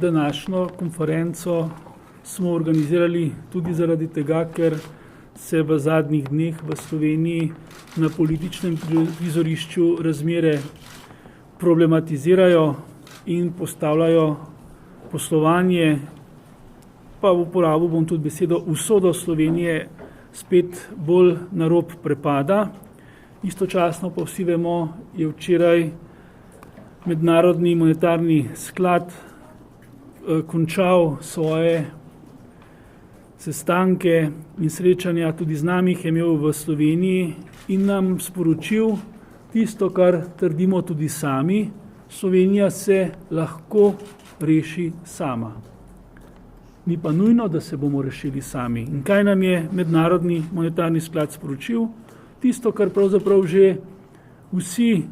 današnjo konferenco smo organizirali tudi zaradi tega, ker se v zadnjih dneh v Sloveniji na političnem prizorišču razmere problematizirajo in postavljajo poslovanje, pa v uporabu bom tudi besedo, usodo Slovenije spet bolj na rob prepada. Istočasno pa vsi vemo, je včeraj Mednarodni monetarni sklad končal svoje sestanke in srečanja, tudi z nami jih je imel v Sloveniji in nam sporočil tisto, kar trdimo tudi sami, Slovenija se lahko reši sama. Ni pa nujno, da se bomo rešili sami. In kaj nam je Mednarodni monetarni sklad sporočil? Tisto, kar pravzaprav že vsi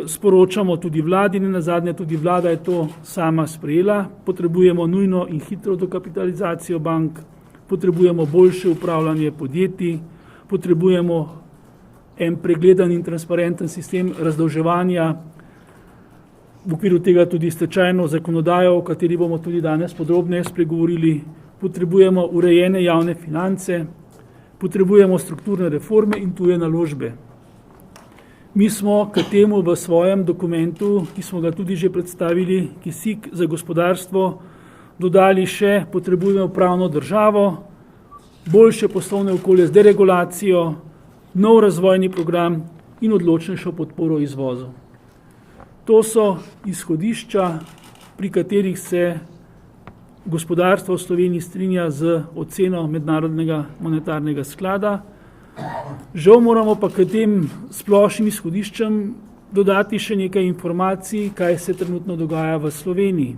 sporočamo tudi vladi, ne nazadnje tudi vlada je to sama sprejela. Potrebujemo nujno in hitro dokapitalizacijo bank, potrebujemo boljše upravljanje podjetij, potrebujemo en pregleden in transparenten sistem razdolževanja, v okviru tega tudi stečajno zakonodajo, o kateri bomo tudi danes podrobneje spregovorili, potrebujemo urejene javne finance, potrebujemo strukturne reforme in tuje naložbe. Mi smo k temu v svojem dokumentu, ki smo ga tudi že predstavili, Kisik za gospodarstvo, dodali še potrebujemo pravno državo, boljše poslovne okolje z deregulacijo, nov razvojni program in odločnejšo podporo izvozu. To so izhodišča, pri katerih se gospodarstvo v Sloveniji strinja z oceno Mednarodnega monetarnega sklada. Žal moramo pa k tem splošnim izhodiščem dodati še nekaj informacij, kaj se trenutno dogaja v Sloveniji.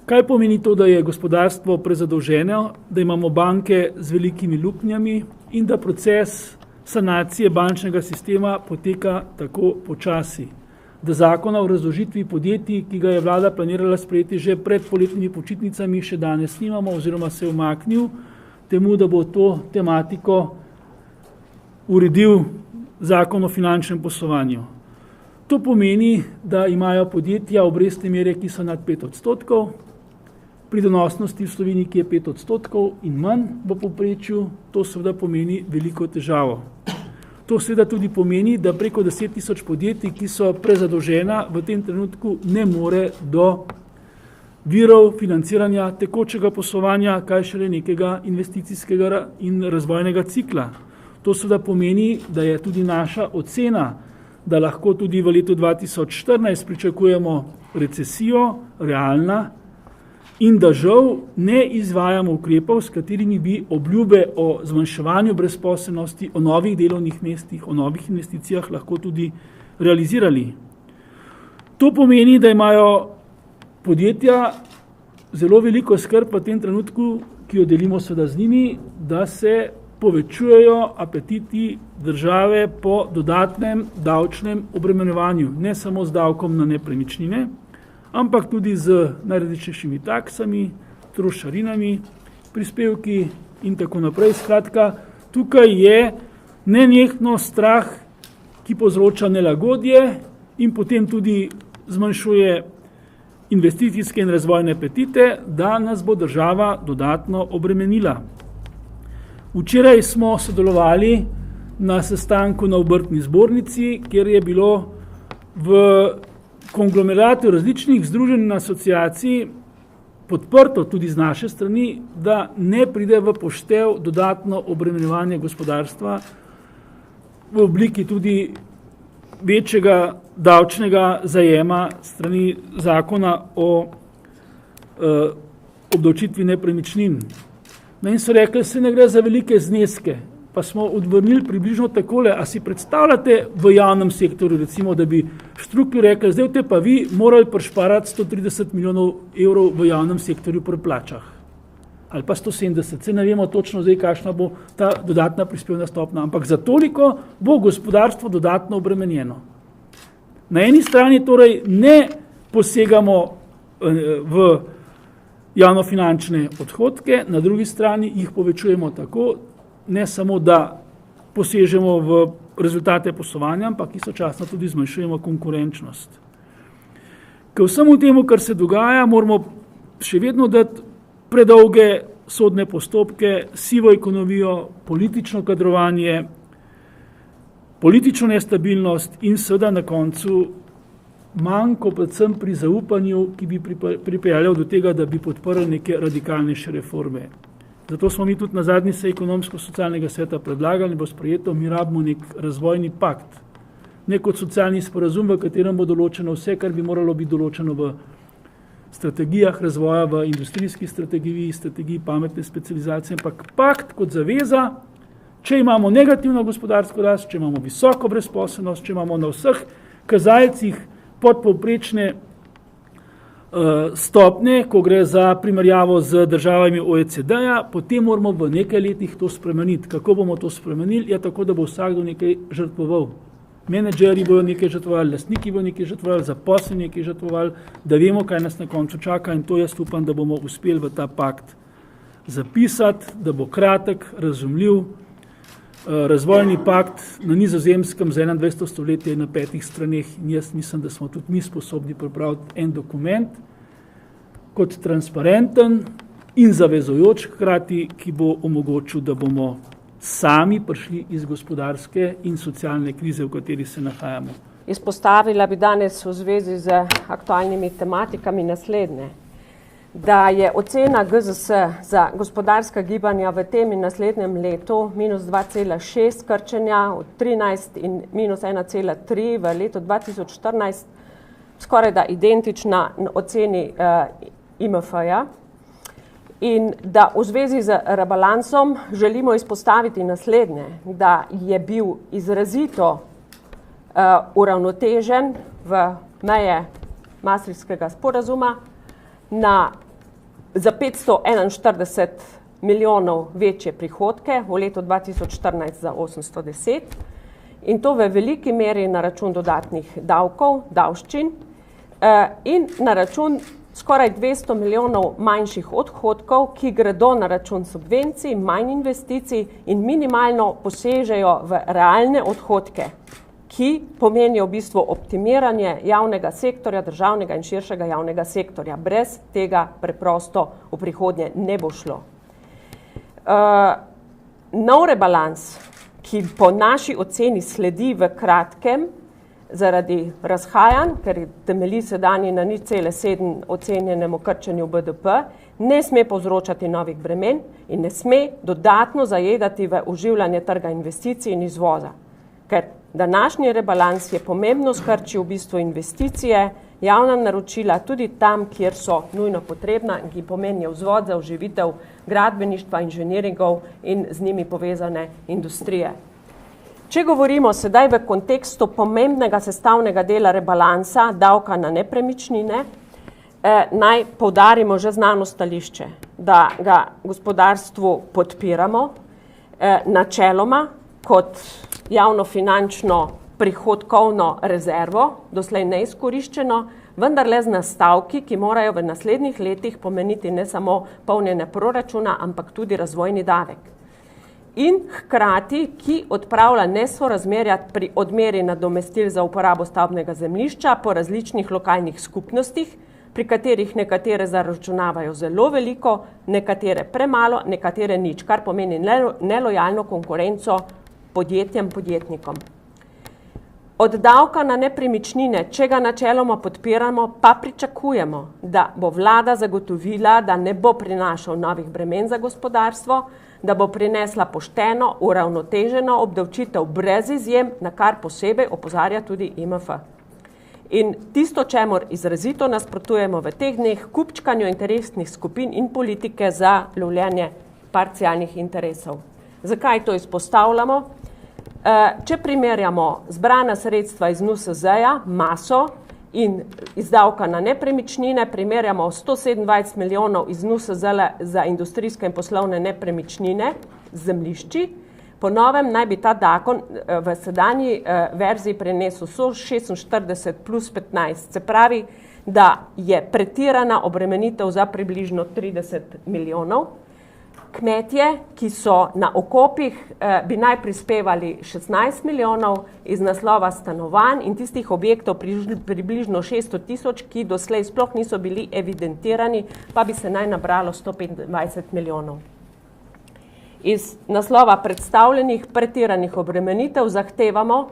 Kaj pomeni to, da je gospodarstvo prezadolženo, da imamo banke z velikimi luknjami in da proces sanacije bančnega sistema poteka tako počasi? Da zakona o razdolžitvi podjetij, ki ga je vlada planirala sprejeti že pred poletnimi počitnicami, še danes nimamo oziroma se je umaknil temu, da bo to tematiko uredil zakon o finančnem poslovanju. To pomeni, da imajo podjetja obrestne mere, ki so nad 5%, pri donosnosti v Sloveniji, ki je 5% in manj v povprečju, to seveda pomeni veliko težavo. To seveda tudi pomeni, da preko 10 000 podjetij, ki so prezadolžena, v tem trenutku ne more do virov financiranja tekočega poslovanja, kaj šele nekega investicijskega in razvojnega cikla. To seveda pomeni, da je tudi naša ocena, da lahko tudi v letu 2014 pričakujemo recesijo, realna, in da žal ne izvajamo ukrepov, s katerimi bi obljube o zmanjševanju brezposelnosti, o novih delovnih mestih, o novih investicijah lahko tudi realizirali. To pomeni, da imajo podjetja zelo veliko skrb v tem trenutku, ki jo delimo seveda z njimi, da se povečujejo apetiti države po dodatnem davčnem obremenjevanju, ne samo z davkom na nepremičnine, ampak tudi z najrazličnejšimi taksami, trošarinami, prispevki in tako naprej. Skratka, tukaj je nenehno strah, ki povzroča nelagodje in potem tudi zmanjšuje investicijske in razvojne apetite, da nas bo država dodatno obremenila. Včeraj smo sodelovali na sestanku na Obrtni zbornici, kjer je bilo v konglomeratu različnih združenj in asociacij podprto tudi z naše strani, da ne pride v poštev dodatno obremenjevanje gospodarstva v obliki tudi večjega davčnega zajema strani zakona o obdavčitvi nepremičnin. In so rekli, se ne gre za velike zneske, pa smo odvrnili približno takole, a si predstavljate v javnem sektorju, recimo, da bi Štruklju rekli, zdaj te pa vi morali prišparati 130 milijonov evrov v javnem sektorju pri plačah. Ali pa 170, se ne vemo točno zdaj, kakšna bo ta dodatna prispevna stopnja, ampak za toliko bo gospodarstvo dodatno obremenjeno. Na eni strani torej ne posegamo v javnofinančne odhodke, na drugi strani jih povečujemo tako, ne samo da posežemo v rezultate poslovanja, ampak istočasno tudi zmanjšujemo konkurenčnost. K vsemu temu, kar se dogaja, moramo še vedno dati predolge sodne postopke, sivo ekonomijo, politično kadrovanje, politično nestabilnost in seveda na koncu manjko predvsem pri zaupanju, ki bi pripeljal do tega, da bi podprli neke radikalnejše reforme. Zato smo mi tudi na zadnji seji ekonomsko-socialnega sveta predlagali, bo sprejeto, mi rabimo nek razvojni pakt, nek kot socialni sporazum, v katerem bo določeno vse, kar bi moralo biti določeno v strategijah razvoja, v industrijski strategiji pametne specializacije, ampak pakt kot zaveza, če imamo negativno gospodarsko rast, če imamo visoko brezposelnost, če imamo na vseh kazalcih podpovprečne stopnje, ko gre za primerjavo z državami OECD-ja, potem moramo v nekaj letih to spremeniti. Kako bomo to spremenili? Je tako, da bo vsakdo nekaj žrtvoval. Menedžeri bojo nekaj žrtvovali, lastniki bojo nekaj žrtvovali, zaposleni nekaj žrtvovali, da vemo, kaj nas na koncu čaka in to jaz upam, da bomo uspeli v ta pakt zapisati, da bo kratek, razumljiv. Razvojni pakt na Nizozemskem za 21. stoletje na 5 straneh in jaz mislim, da smo tudi mi sposobni pripraviti en dokument kot transparenten in zavezujoč hkrati, ki bo omogočil, da bomo sami prišli iz gospodarske in socialne krize, v kateri se nahajamo. Izpostavila bi danes v zvezi z aktualnimi tematikami naslednje, da je ocena GZS za gospodarska gibanja v tem in naslednjem letu minus 2,6 krčenja od 13 in minus 1,3 v letu 2014 skoraj da identična oceni IMF-ja in da v zvezi z rebalansom želimo izpostaviti naslednje, da je bil izrazito uravnotežen v meje Maastrichtskega sporazuma za 541 milijonov večje prihodke, v letu 2014 za 810 in to v veliki meri na račun dodatnih davkov, davščin in na račun skoraj 200 milijonov manjših odhodkov, ki gredo na račun subvencij, manj investicij in minimalno posežejo v realne odhodke, ki pomenijo v bistvu optimiranje javnega sektorja, državnega in širšega javnega sektorja. Brez tega preprosto v prihodnje ne bo šlo. Nov rebalans, ki po naši oceni sledi v kratkem zaradi razhajanj, ker temelji sedanji na 0,7 ocenjenemu krčenju BDP, ne sme povzročati novih bremen in ne sme dodatno zajedati v oživljanje trga investicij in izvoza. Ker današnji rebalans je pomembno skrčil v bistvu investicije, javna naročila tudi tam, kjer so nujno potrebna in ki pomenijo vzvod za oživitev gradbeništva, inženjeringov in z njimi povezane industrije. Če govorimo sedaj v kontekstu pomembnega sestavnega dela rebalansa davka na nepremičnine, naj poudarimo že znano stališče, da ga gospodarstvu podpiramo načeloma kot javnofinančno prihodkovno rezervo, doslej neizkoriščeno, vendar le z nastavki, ki morajo v naslednjih letih pomeniti ne samo polnjenje proračuna, ampak tudi razvojni davek. In hkrati, ki odpravlja nesorazmerja pri odmeri nadomestil za uporabo stavbnega zemljišča po različnih lokalnih skupnostih, pri katerih nekatere zaračunavajo zelo veliko, nekatere premalo, nekatere nič, kar pomeni nelojalno konkurenco podjetnikom. Od davka na nepremičnine, če ga načeloma podpiramo, pa pričakujemo, da bo vlada zagotovila, da ne bo prinašal novih bremen za gospodarstvo, da bo prinesla pošteno, uravnoteženo obdavčitev brez izjem, na kar posebej opozarja tudi IMF. In tisto, čemur izrazito nasprotujemo v teh dneh, kupčkanju interesnih skupin in politike za lovljenje parcialnih interesov. Zakaj to izpostavljamo? Če primerjamo zbrana sredstva iz NUSZ-ja, maso in iz davka na nepremičnine, primerjamo 127 milijonov iz NUSZ-ja za industrijske in poslovne nepremičnine z zemljišči, po novem naj bi ta zakon v sedanji verziji prenesel 146 plus 15, se pravi, da je pretirana obremenitev za približno 30 milijonov. kmetje, ki so na okopih, bi naj prispevali 16 milijonov iz naslova stanovanj in tistih objektov približno 600 000, ki doslej sploh niso bili evidentirani, pa bi se naj nabralo 125 milijonov. Iz naslova predstavljenih pretiranih obremenitev zahtevamo,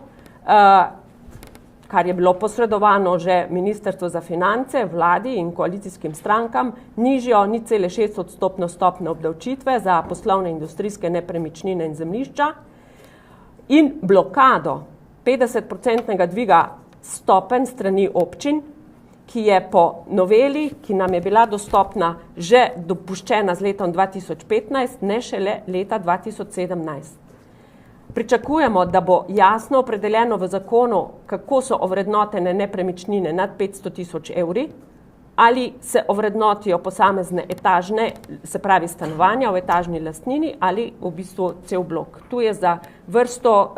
kar je bilo posredovano že Ministrstvo za finance, vladi in koalicijskim strankam, nižjo 0,6% stopnjo obdavčitve za poslovne industrijske nepremičnine in zemljišča in blokado 50% dviga stopenj strani občin, ki je po noveli, ki nam je bila dostopna, že dopuščena z letom 2015, ne šele leta 2017. Pričakujemo, da bo jasno opredeljeno v zakonu, kako so ovrednotene nepremičnine nad 500 000 evri, ali se ovrednotijo posamezne etažne, se pravi stanovanja v etažni lastnini, ali v bistvu cel blok. Tu je za vrsto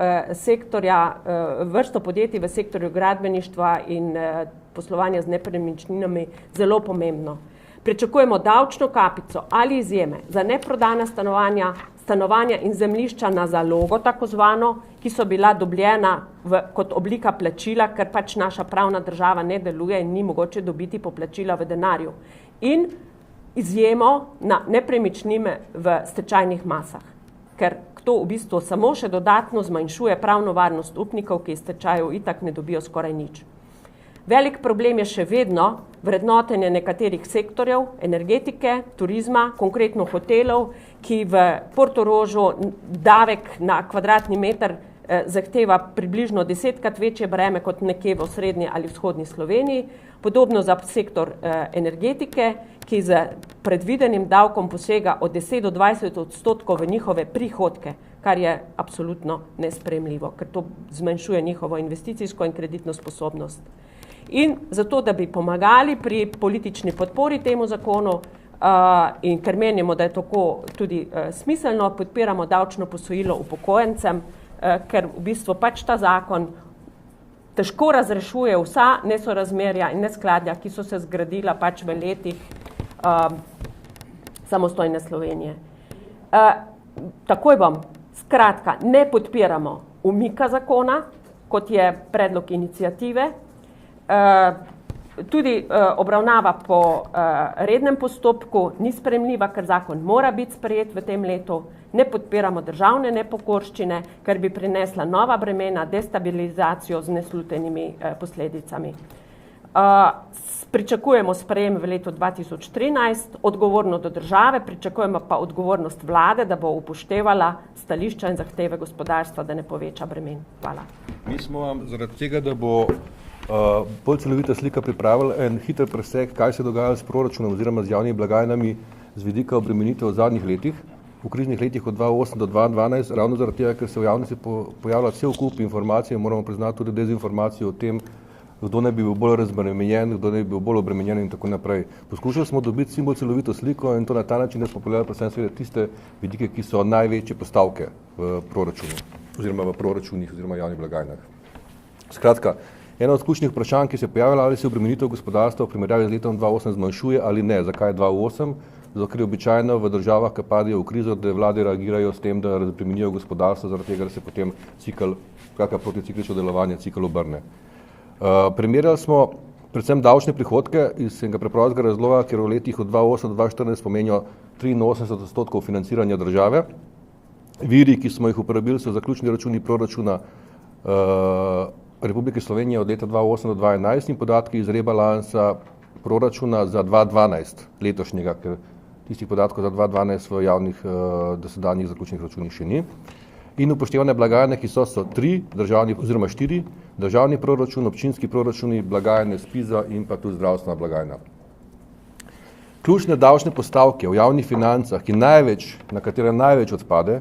podjetij v sektorju gradbeništva in poslovanja z nepremičninami zelo pomembno. Pričakujemo davčno kapico ali izjeme za neprodana stanovanja in zemljišča na zalogo, tako zvano, ki so bila dobljena kot oblika plačila, ker pač naša pravna država ne deluje in ni mogoče dobiti poplačila v denarju. In izjemo na nepremičnine v stečajnih masah, ker to v bistvu samo še dodatno zmanjšuje pravno varnost upnikov, ki iz stečajev itak ne dobijo skoraj nič. Velik problem je še vedno vrednotenje nekaterih sektorjev, energetike, turizma, konkretno hotelov, ki v Portorožu davek na kvadratni meter zahteva približno 10-krat večje breme kot nekje v srednji ali vzhodni Sloveniji. Podobno za sektor energetike, ki z predvidenim davkom posega od 10 do 20% v njihove prihodke, kar je absolutno nesprejemljivo, ker to zmanjšuje njihovo investicijsko in kreditno sposobnost. In zato, da bi pomagali pri politični podpori temu zakonu in ker menimo, da je tako tudi smiselno, podpiramo davčno posojilo upokojencem, ker v bistvu pač ta zakon težko razrešuje vsa nesorazmerja in neskladja, ki so se zgradila pač v letih samostojne Slovenije. Takoj bom, skratka, ne podpiramo umika zakona, kot je predlog iniciative, tudi obravnava po rednem postopku ni sprejemljiva, ker zakon mora biti sprejet v tem letu, ne podpiramo državne nepokorščine, ker bi prinesla nova bremena, destabilizacijo z neslutenimi posledicami. Pričakujemo sprejem v letu 2013, odgovorno do države, pričakujemo pa odgovornost vlade, da bo upoštevala stališča in zahteve gospodarstva, da ne poveča bremen. Hvala. Mi smo vam zaradi tega, da bo bolj celovita slika pripravila en hiter presek, kaj se dogaja s proračunom oziroma z javnimi blagajnami z vidika obremenitev v zadnjih letih, v kriznih letih od 2008 do 2012, ravno zaradi tega, ker se v javnosti pojavlja cel kup informacij, moramo priznati tudi dezinformacijo o tem, kdo ne bi bil bolj razbremenjen, kdo ne bi bil bolj obremenjen in tako naprej. Poskušali smo dobiti čim bolj celovito sliko in to na ta način, da smo pogledali predvsem seveda tiste vidike, ki so največje postavke v proračunu oziroma v proračunih oziroma javnih blagajnah. Skratka, eno od ključnih vprašanj, ki se je pojavila, ali se obremenitev gospodarstva v primerjavi z letom 2008 zmanjšuje ali ne. Zakaj 2008? Zato, ker je običajno v državah, ki padajo v krizo, da vlade reagirajo s tem, da razbremenijo gospodarstvo, zaradi tega, da se potem proticiklično delovanje cikl obrne. Primerjali smo predvsem davčne prihodke iz enega preprostega razloga, ker v letih od 2008 do 2014 pomenijo 83% financiranja države. Viri, ki smo jih uporabili, so zaključni računi proračuna Republike Slovenije od leta 2008 do 2011 in podatki iz rebalansa proračuna za 2012 letošnjega, ker tistih podatkov za 2012 v javnih dosedanjih zaključnih računih še ni. In upoštevane blagajne, ki so 3 državni oziroma 4 državni proračun, občinski proračuni, blagajne SPIZ-a in pa tudi zdravstvena blagajna. Ključne davčne postavke v javnih financah, na katere največ odpade,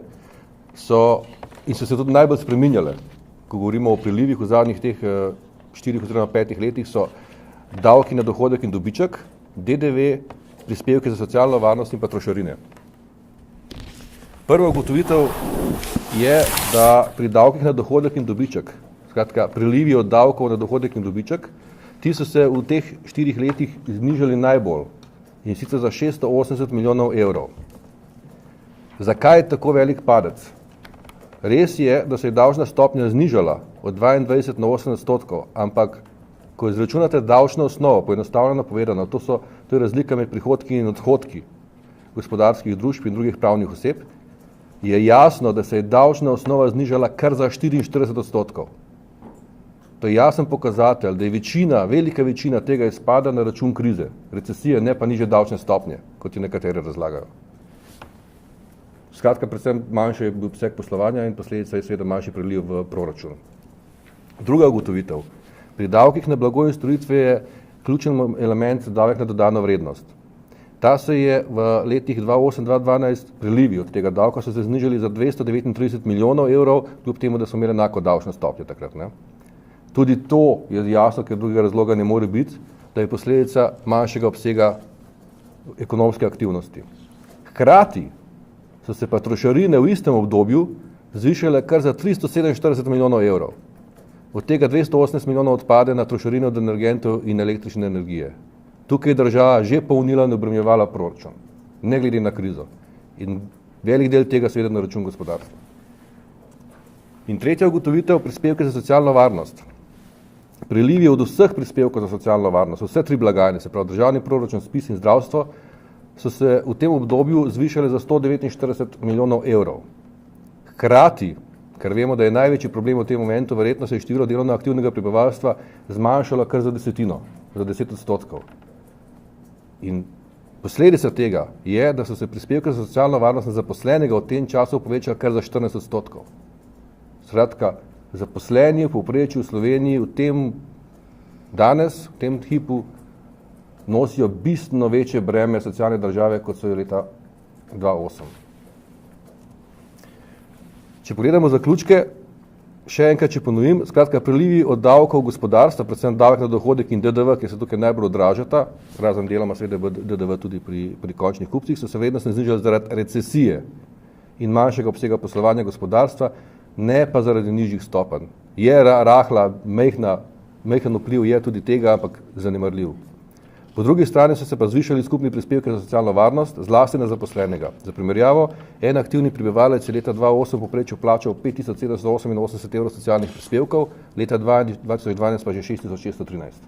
so se tudi najbolj spreminjale. Ko govorimo o prilivih v zadnjih teh 4 oziroma 5 letih, so davki na dohodek in dobiček, DDV, prispevke za socialno varnost in pa trošarine. Prva ugotovitev je, da pri davkih na dohodek in dobiček, skratka prilivi od davkov na dohodek in dobiček, ti so se v teh 4 letih znižali najbolj in sicer za 680 milijonov evrov. Zakaj je tako velik padec? Res je, da se je davčna stopnja znižala od 22 na 8%, ampak ko izračunate davčno osnovo, poenostavljeno povedano, to je razlika med prihodki in odhodki gospodarskih družb in drugih pravnih oseb, je jasno, da se je davčna osnova znižala kar za 44%. To je jasen pokazatelj, da je velika večina tega izpada na račun krize, recesije, ne pa nižje davčne stopnje, kot jo nekateri razlagajo. Skratka, predvsem manjši je bil obseg poslovanja in posledica je seveda manjši priliv v proračun. Druga ugotovitev. Pri davkih na blago in storitve je ključen element davek na dodano vrednost. Ta se je v letih 2008-2012 prilivi od tega davka so se znižali za 239 milijonov evrov, kljub temu, da smo imeli enako davčno stopnjo takrat. Ne? Tudi to je jasno, ker drugega razloga ne more biti, da je posledica manjšega obsega ekonomske aktivnosti. Hkrati so se pa trošarine v istem obdobju zvišale kar za 347 milijonov evrov. Od tega 218 milijonov odpade na trošarine od energentov in električne energije. Tukaj je država že polnila in obremenjevala proračun, ne glede na krizo. In velik del tega seveda na račun gospodarstva. In tretja ugotovitev, prispevke za socialno varnost. Prilivi od vseh prispevkov za socialno varnost, vse tri blagajne, se pravi državni proračun, SPIZ in zdravstvo, so se v tem obdobju zvišale za 149 milijonov evrov. Hkrati, ker vemo, da je največji problem v tem momentu, verjetno se je število delovno aktivnega prebivalstva zmanjšalo kar za 10%. In posledica tega je, da so se prispevke za socialno varnost na zaposlenega v tem času povečali kar za 14%. Skratka, zaposleni v povprečju v Sloveniji danes, v tem hipu, nosijo bistveno večje breme socialne države, kot so jo leta 2008. Če pogledamo zaključke, še enkrat, če ponovim, skratka, prilivi od davkov gospodarstva, predvsem davek na dohodek in DDV, ki se tukaj najbolj odražata, razen deloma seveda DDV tudi pri končnih kupcih, so se vrednostno znižali zaradi recesije in manjšega obsega poslovanja gospodarstva, ne pa zaradi nižjih stopenj. Je rahla, majhen vpliv je tudi tega, ampak zanemarljiv. Po drugi strani so se pa zvišali skupni prispevki za socialno varnost, zlasti na zaposlenega. Za primerjavo, en aktivni prebivalec je leta 2008 povprečju plačal 5788 evrov socialnih prispevkov, leta 2012 pa že 6613.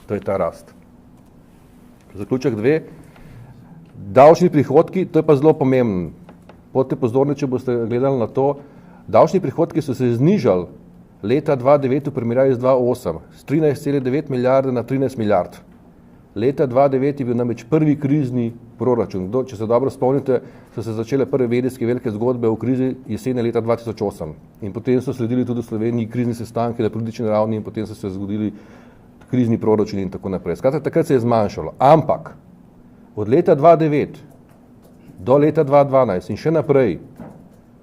To je ta rast. Zaključek 2. Davčni prihodki, to je pa zelo pomembno. Bodite pozorni, če boste gledali na to. Davčni prihodki so se znižali leta 2009 v primerjavi z 2008 z 13,9 milijarde na 13 milijard. Leta 2009 je bil namreč prvi krizni proračun. Če se dobro spomnite, so se začele prve medijske velike zgodbe o krizi jeseni leta 2008. In potem so sledili tudi v Sloveniji krizni sestanki na politični ravni in potem so se zgodili krizni proračuni in tako naprej. Skratka, takrat se je zmanjšalo. Ampak od leta 2009 do leta 2012 in še naprej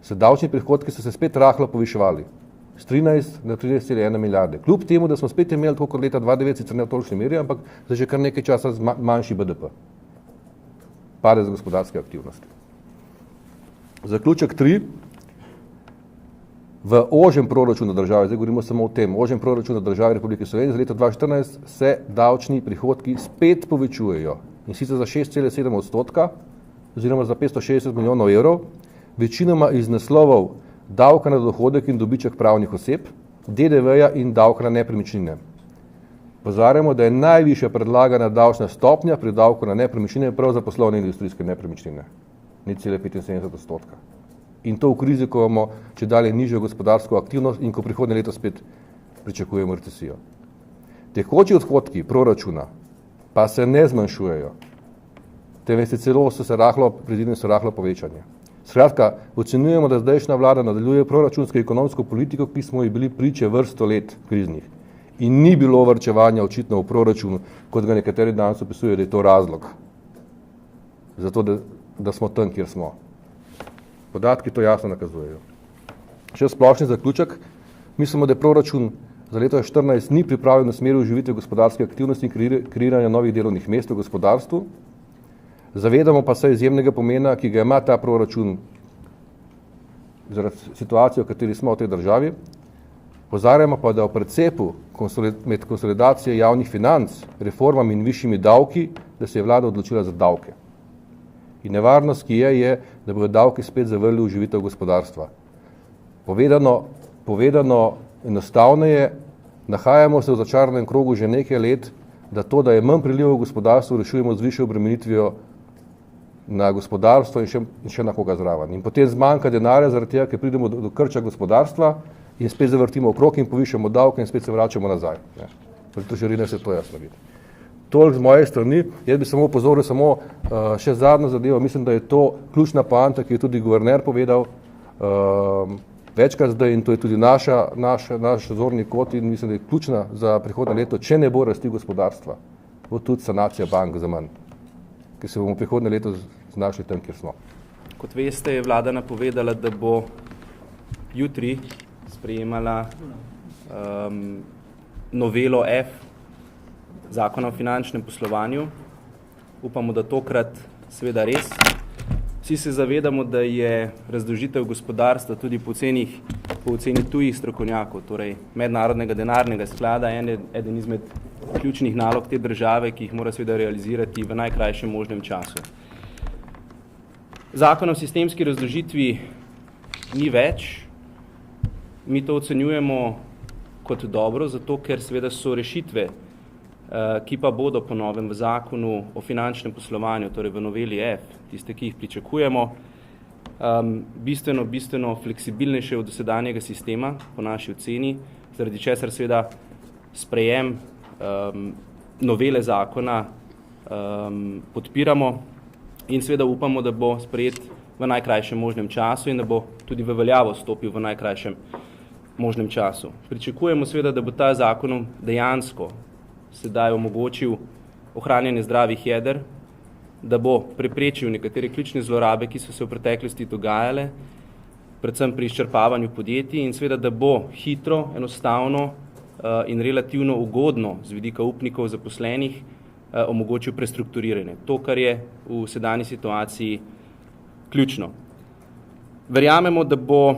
se davčni prihodki so se spet rahlo poviševali. Z 13 na 13,1 milijarde. Kljub temu, da smo spet imeli tako kot leta 2009, sicer ne v tolikšni meri, ampak za že kar nekaj časa manjši BDP. Padec gospodarske aktivnosti. Zaključek 3. V ožjem proračunu države, zdaj govorimo samo o tem, ožjem proračunu države Republike Slovenije za leto 2014 se davčni prihodki spet povečujejo. In sicer za 6,7% oziroma za 560 milijonov evrov, večinoma iz naslovov davka na dohodek in dobiček pravnih oseb, DDV-ja in davka na nepremičnine. Pozarjamo, da je najvišja predlagana davčna stopnja pri davku na nepremičnine prav za poslovne industrijske nepremičnine. 0,75%. In to v krizi, ko imamo če dalje nižjo gospodarsko aktivnost in ko prihodnje leto spet pričakujemo recesijo. Tekoči odhodki proračuna pa se ne zmanjšujejo. Temveč celo so rahlo povečanje. Skratka, ocenjujemo, da zdajšnja vlada nadaljuje proračunsko ekonomsko politiko, ki smo ji bili priče vrsto let kriznih. In ni bilo varčevanja očitno v proračunu, kot ga nekateri danes opisujejo, da je to razlog. Zato, da smo tam, kjer smo. Podatki to jasno nakazujejo. Še splošni zaključek. Mislimo, da proračun za leto 2014 ni pripravljen v smeri oživitve gospodarske aktivnosti in kreiranja novih delovnih mest v gospodarstvu. Zavedamo pa se izjemnega pomena, ki ga ima ta proračun zaradi situacije, v kateri smo v tej državi. Pozarjamo pa, da v precepu med konsolidacijo javnih financ, reformami in višjimi davki, da se je vlada odločila za davke. In nevarnost, ki je, da bodo davki spet zavrli v živitev gospodarstva. Povedano enostavneje, nahajamo se v začaranem krogu že nekaj let, da je manj prilivov v gospodarstvu rešujemo z višjo obremenitvijo na gospodarstvo in še na koga zraven. In potem zmanjka denarja zaradi tega, ker pridemo do krča gospodarstva in spet zavrtimo okrog in povišamo davke in spet se vračamo nazaj. Zato želim se to jasno videti. Toliko z moje strani, jaz bi samo upozoril še zadnjo zadevo, mislim, da je to ključna poanta, ki je tudi guverner povedal večkrat zdaj in to je tudi naš zorni kot in mislim, da je ključna za prihodnje leto, če ne bo rasti gospodarstva, bo tudi sanacija bank za manj, ker se bomo prihodnje leto znašli tam, kjer smo. Kot veste, je vlada napovedala, da bo jutri sprejemala novelo F Zakona o finančnem poslovanju. Upamo, da tokrat seveda res. Vsi se zavedamo, da je razdolžitev gospodarstva tudi po oceni tujih strokovnjakov, torej Mednarodnega denarnega sklada, eden izmed ključnih nalog te države, ki jih mora seveda realizirati v najkrajšem možnem času. Zakon o sistemski razdolžitvi ni več. Mi to ocenjujemo kot dobro, zato ker seveda so rešitve, ki pa bodo po novem v zakonu o finančnem poslovanju, torej v noveli F, tiste, ki jih pričakujemo, bistveno fleksibilnejše od dosedanjega sistema, po naši oceni, zaradi česar seveda sprejem novele zakona podpiramo in seveda upamo, da bo sprejet v najkrajšem možnem času in da bo tudi v veljavo stopil v najkrajšem možnem času. Pričakujemo seveda, da bo ta zakon dejansko sedaj omogočil ohranjanje zdravih jeder, da bo preprečil nekatere ključne zlorabe, ki so se v preteklosti dogajale, predvsem pri izčrpavanju podjetij in seveda, da bo hitro, enostavno in relativno ugodno z vidika upnikov zaposlenih omogočil prestrukturiranje. To, kar je v sedanji situaciji ključno. Verjamemo, da bo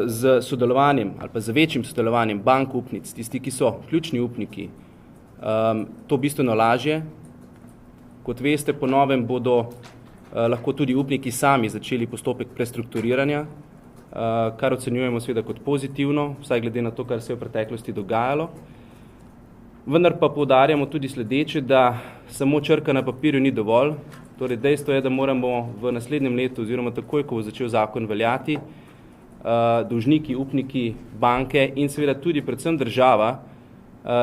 z sodelovanjem ali pa z večjim sodelovanjem bank upnic, tisti, ki so ključni upniki, to bistveno lažje. Kot veste, po novem bodo lahko tudi upniki sami začeli postopek prestrukturiranja, kar ocenjujemo seveda kot pozitivno, vsaj glede na to, kar se je v preteklosti dogajalo. Vendar pa poudarjamo tudi sledeče, da samo črka na papirju ni dovolj. Torej, dejstvo je, da moramo v naslednjem letu oziroma takoj, ko bo začel zakon veljati, dolžniki, upniki, banke in seveda tudi predvsem država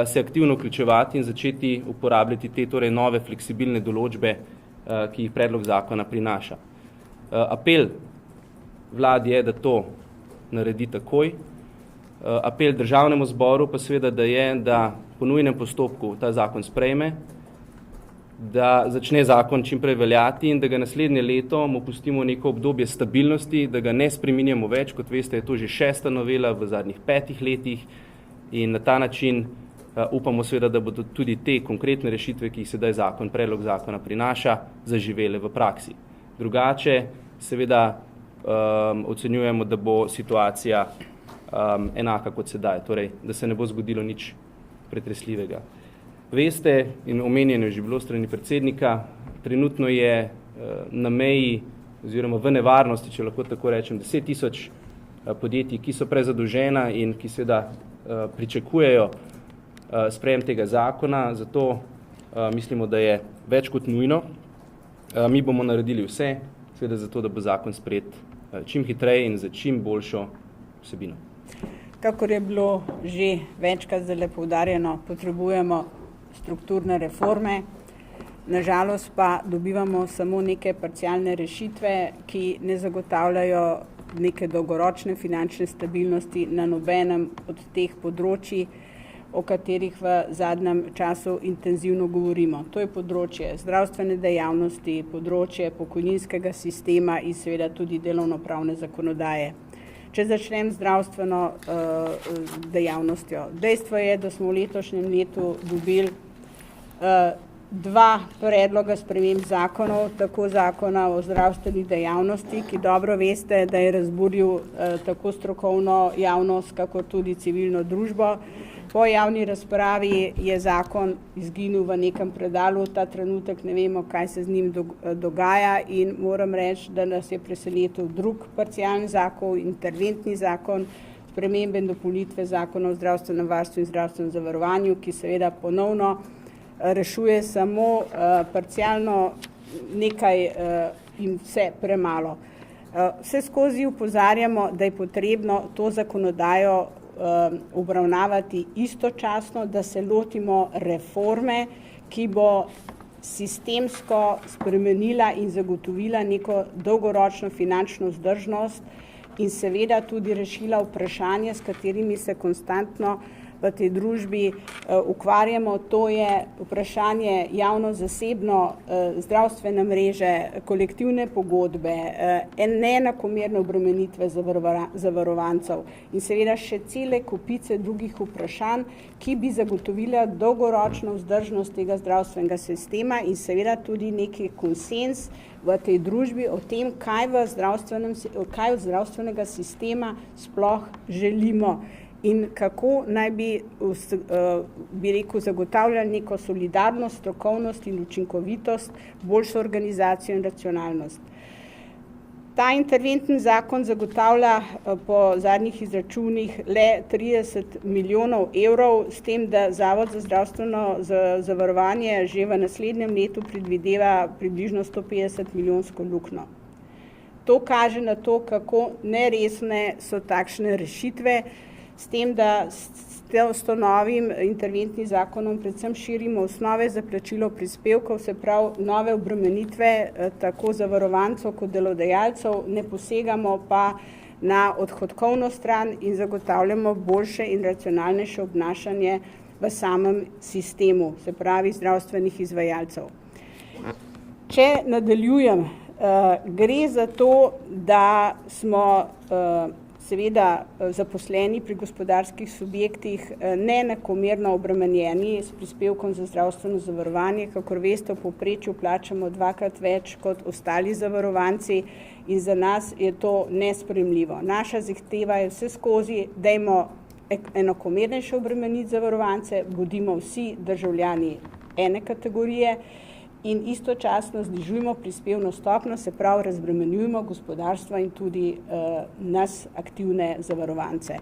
se aktivno vključevati in začeti uporabljati te torej nove fleksibilne določbe, ki jih predlog zakona prinaša. Apel vladi je, da to naredi takoj. Apel državnemu zboru pa seveda, da po nujnem postopku ta zakon sprejme, da začne zakon čim prej veljati in da ga naslednje leto mu pustimo neko obdobje stabilnosti, da ga ne spreminjamo več, kot veste, je to že 6. novela v zadnjih 5 letih in na ta način upamo seveda, da bodo tudi te konkretne rešitve, ki jih sedaj predlog zakona prinaša, zaživele v praksi. Drugače, seveda ocenjujemo, da bo situacija enaka kot sedaj, torej, da se ne bo zgodilo nič pretresljivega. Veste, in omenjeno je že bilo strani predsednika, trenutno je na meji oziroma v nevarnosti, če lahko tako rečem, 10.000 podjetij, ki so prezadolžena in ki seveda pričakujejo sprejem tega zakona, zato mislimo, da je več kot nujno. Mi bomo naredili vse, seveda zato, da bo zakon sprejet čim hitreje in za čim boljšo vsebino. Kakor je bilo že večkrat zdaj poudarjeno, potrebujemo strukturne reforme, nažalost pa dobivamo samo neke parcialne rešitve, ki ne zagotavljajo neke dolgoročne finančne stabilnosti na nobenem od teh področji, o katerih v zadnjem času intenzivno govorimo. To je področje zdravstvene dejavnosti, področje pokojninskega sistema in seveda tudi delovnopravne zakonodaje. Če začnem zdravstveno dejavnostjo. Dejstvo je, da smo v letošnjem letu dobili 2 predloga sprememb zakonov, tako zakona o zdravstveni dejavnosti, ki dobro veste, da je razburil tako strokovno javnost, kako tudi civilno družbo, Po javni razpravi je zakon izginil v nekem predalu, ta trenutek ne vemo, kaj se z njim dogaja in moram reči, da nas je presenetil drug parcialni zakon, interventni zakon, spremembe in dopolnitve zakona o zdravstvenem varstvu in zdravstvenem zavarovanju, ki seveda ponovno rešuje samo parcialno nekaj in vse premalo. Vse skozi opozarjamo, da je potrebno to zakonodajo obravnavati istočasno, da se lotimo reforme, ki bo sistemsko spremenila in zagotovila neko dolgoročno finančno vzdržnost in seveda tudi rešila vprašanja, s katerimi se konstantno v tej družbi ukvarjamo. To je vprašanje javno-zasebno zdravstvene mreže, kolektivne pogodbe, neenakomerne obremenitve zavarovancev in seveda še cele kopice drugih vprašanj, ki bi zagotovila dolgoročno vzdržnost tega zdravstvenega sistema in seveda tudi neki konsens v tej družbi o tem, kaj od zdravstvenega sistema sploh želimo in kako naj bi rekel, zagotavljali neko solidarnost, strokovnost in učinkovitost, boljšo organizacijo in racionalnost. Ta interventni zakon zagotavlja po zadnjih izračunih le 30 milijonov evrov, s tem, da Zavod za zdravstveno zavarovanje že v naslednjem letu predvideva približno 150 milijonsko luknjo. To kaže na to, kako neresne so takšne rešitve, s tem, da s to novim interventnim zakonom predvsem širimo osnove za plačilo prispevkov, se pravi nove obremenitve tako zavarovancev kot delodajalcev, ne posegamo pa na odhodkovno stran in zagotavljamo boljše in racionalnejše obnašanje v samem sistemu, se pravi zdravstvenih izvajalcev. Če nadaljujem, gre za to, da smo seveda zaposleni pri gospodarskih subjektih neenakomerno obremenjeni s prispevkom za zdravstveno zavarovanje. Kakor veste, v povprečju plačamo 2-krat več kot ostali zavarovanci in za nas je to nesprejemljivo. Naša zahteva je vse skozi, dajmo enakomernejše obremeniti zavarovance, bodimo vsi državljani ene kategorije in istočasno znižujemo prispevno stopnjo, se pravi razbremenjujemo gospodarstvo in tudi nas aktivne zavarovance.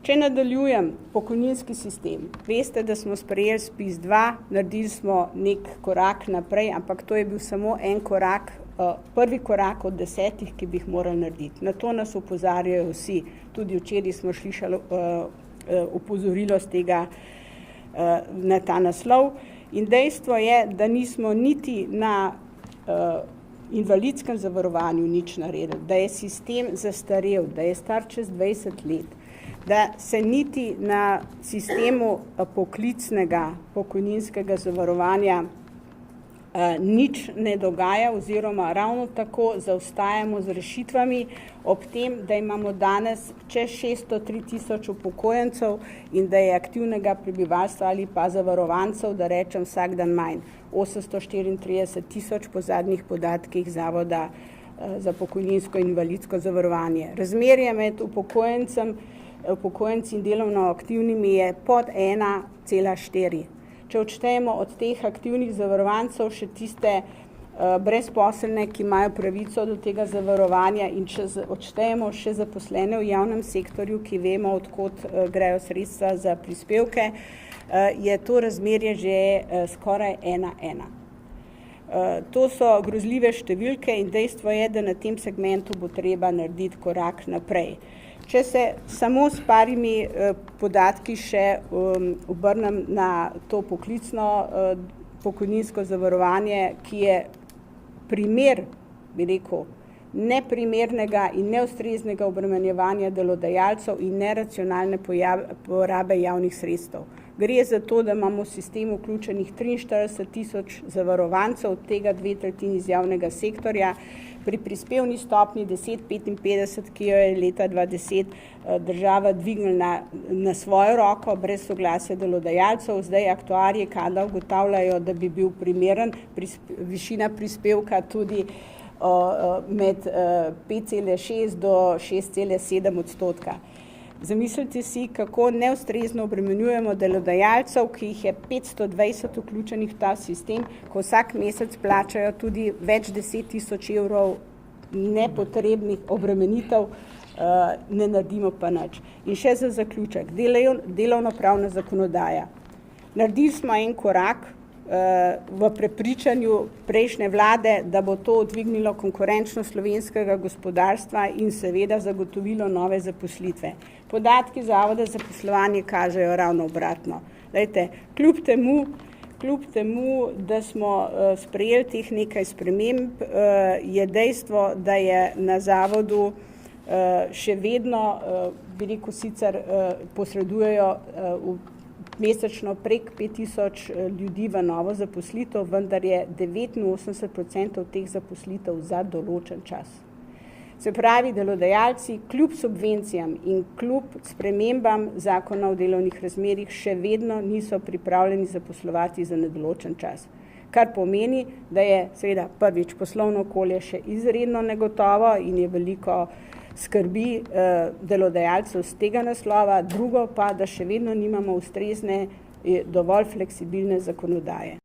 Če nadaljujem, pokojninski sistem. Veste, da smo sprejeli SPIZ-2, naredili smo nek korak naprej, ampak to je bil samo en korak, prvi korak od 10, ki bi jih morali narediti. Na to nas opozarjajo vsi. Tudi včeraj smo slišali opozorilo z tega na ta naslov. In dejstvo je, da nismo niti na invalidskem zavarovanju nič naredili, da je sistem zastarel, da je star čez 20 let, da se niti na sistemu poklicnega pokojninskega zavarovanja nič ne dogaja oziroma ravno tako zaostajamo z rešitvami ob tem, da imamo danes čez 603 tisoč upokojencev in da je aktivnega prebivalstva ali pa zavarovancev, da rečem vsak dan manj, 834 tisoč po zadnjih podatkih Zavoda za pokojninsko in invalidsko zavarovanje. Razmerje med upokojenci in delovno aktivnimi je pod 1,4. Če odštejemo od teh aktivnih zavarovancev še tiste brezposelne, ki imajo pravico do tega zavarovanja in če odštejemo še zaposlene v javnem sektorju, ki vemo, odkot grejo sredstva za prispevke, je to razmerje že skoraj 1:1. To so grozljive številke in dejstvo je, da na tem segmentu bo treba narediti korak naprej. Če se samo s parimi podatki še obrnem na to poklicno pokojninsko zavarovanje, ki je primer, bi rekel, neprimernega in neustreznega obremenjevanja delodajalcev in neracionalne porabe javnih sredstev. Gre za to, da imamo v sistem vključenih 43 tisoč zavarovancev, od tega 2/3 iz javnega sektorja, pri prispevni stopnji 10,55, ki jo je leta 2010 država dvignila na svojo roko, brez soglasja delodajalcev. Zdaj aktuarji KADA ugotavljajo, da bi bil primeren višina prispevka tudi med 5,6 do 6,7 odstotka. Zamislite si, kako neustrezno obremenjujemo delodajalcev, ki jih je 520 vključenih v ta sistem, ko vsak mesec plačajo tudi več 10.000 evrov nepotrebnih obremenitev, ne naredimo pa nič. In še za zaključek, delovnopravna zakonodaja. Naredili smo en korak v prepričanju prejšnje vlade, da bo to dvignilo konkurenčnost slovenskega gospodarstva in seveda zagotovilo nove zaposlitve. Podatki Zavoda za zaposlovanje kažejo ravno obratno. Glejte, kljub temu, da smo sprejeli teh nekaj sprememb, je dejstvo, da je na zavodu še vedno, bi rekel, sicer posredujejo mesečno prek 5.000 ljudi v novo zaposlitev, vendar je 89% teh zaposlitev za določen čas. Se pravi, delodajalci kljub subvencijam in kljub spremembam zakona o delovnih razmerjih še vedno niso pripravljeni zaposlovati za nedoločen čas. Kar pomeni, da je seveda prvič poslovno okolje še izredno negotovo in je veliko skrbi delodajalcev z tega naslova, drugo pa, da še vedno nimamo ustrezne, dovolj fleksibilne zakonodaje.